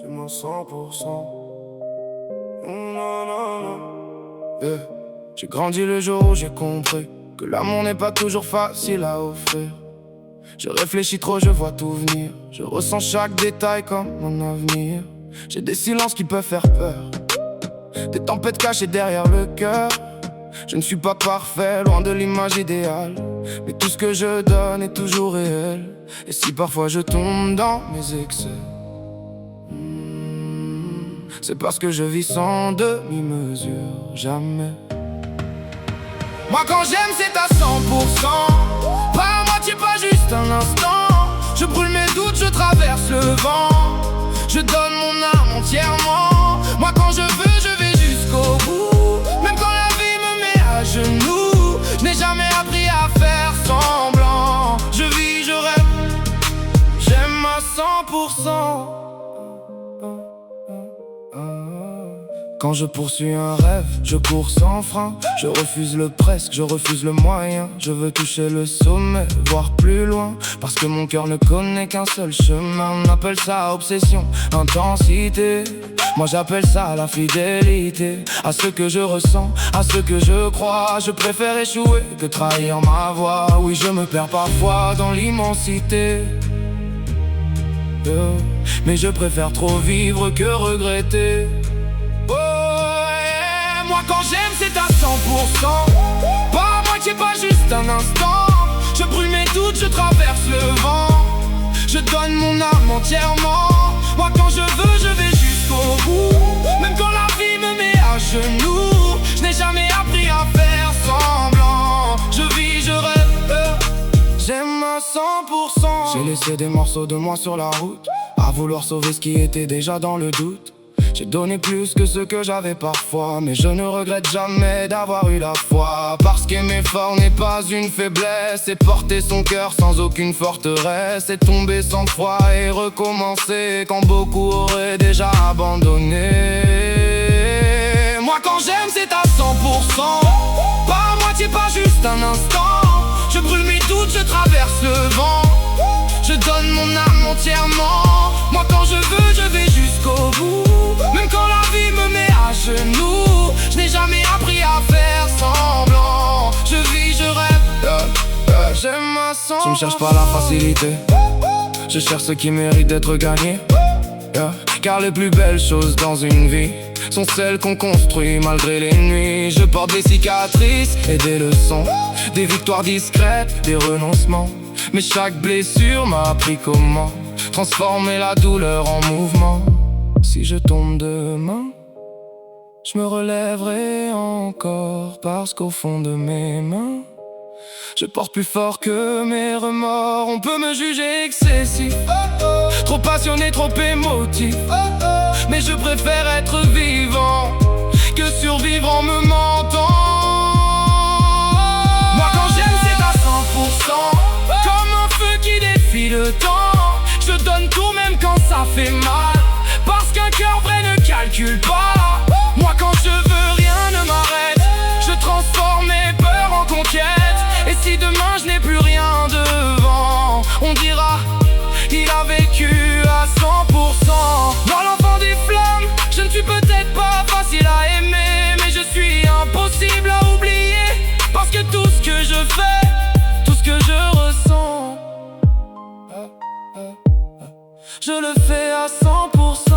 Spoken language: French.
J'aime à 100%. Non, non, non. Yeah. J'ai grandi le jour où j'ai compris que l'amour n'est pas toujours facile à offrir. Je réfléchis trop, je vois tout venir. Je ressens chaque détail comme mon avenir. J'ai des silences qui peuvent faire peur, des tempêtes cachées derrière le cœur. Je ne suis pas parfait, loin de l'image idéale, mais tout ce que je donne est toujours réel. Et si parfois je tombe dans mes excès, c'est parce que je vis sans demi-mesure, jamais. Moi quand j'aime c'est à 100%, pas à moitié, pas juste un instant. Je brûle mes doutes, je traverse le vent, je donne mon âme entièrement. Moi quand je veux, je vais jusqu'au bout, même quand la vie me met à genoux. Je n'ai jamais appris à faire semblant. Je vis, je rêve, j'aime à 100%. Quand je poursuis un rêve, je cours sans frein. Je refuse le presque, je refuse le moyen. Je veux toucher le sommet, voir plus loin, parce que mon cœur ne connaît qu'un seul chemin. On appelle ça obsession, intensité. Moi j'appelle ça la fidélité à ce que je ressens, à ce que je crois. Je préfère échouer que trahir ma voix. Oui, je me perds parfois dans l'immensité, mais je préfère trop vivre que regretter. Moi quand j'aime c'est à 100%, pas à moitié, pas juste un instant. Je brûle mes doutes, je traverse le vent, je donne mon âme entièrement. Moi quand je veux, je vais jusqu'au bout, même quand la vie me met à genoux. Je n'ai jamais appris à faire semblant. Je vis, je rêve, j'aime à 100%. J'ai laissé des morceaux de moi sur la route, à vouloir sauver ce qui était déjà dans le doute. J'ai donné plus que ce que j'avais parfois, mais je ne regrette jamais d'avoir eu la foi. Parce qu'aimer fort n'est pas une faiblesse, et porter son cœur sans aucune forteresse, et tomber sans foi et recommencer quand beaucoup auraient déjà abandonné. Moi quand j'aime c'est à 100%, pas à moitié, pas juste un instant. Je brûle mes doutes, je traverse le vent, je donne mon âme entièrement. Moi quand je veux, je vais jusqu'au bout, même quand la vie me met à genoux. Je n'ai jamais appris à faire semblant. Je vis, je rêve, j'aime à 100%. Je ne cherche pas la facilité, je cherche ce qui mérite d'être gagné, car les plus belles choses dans une vie sont celles qu'on construit malgré les nuits. Je porte des cicatrices et des leçons, des victoires discrètes, des renoncements. Mais chaque blessure m'a appris comment transformer la douleur en mouvement. Si je tombe demain, je me relèverai encore, parce qu'au fond de mes mains, je porte plus fort que mes remords. On peut me juger excessif, trop passionné, trop émotif, mais je préfère être vivant que survivre en me mentant. Moi quand j'aime c'est à 100%, comme un feu qui défie le temps. Je donne tout même quand ça fait mal, parce qu'un cœur vrai ne calcule pas. Moi quand je veux, rien ne m'arrête, je transforme mes peurs en conquête. Et si demain je n'ai plus rien devant, on dira il a vécu à 100%. Moi l'enfant des flammes, je ne suis peut-être pas facile à aimer, mais je suis impossible à oublier, parce que tout ce que je fais, tout ce que je ressens, je le fais à 100%.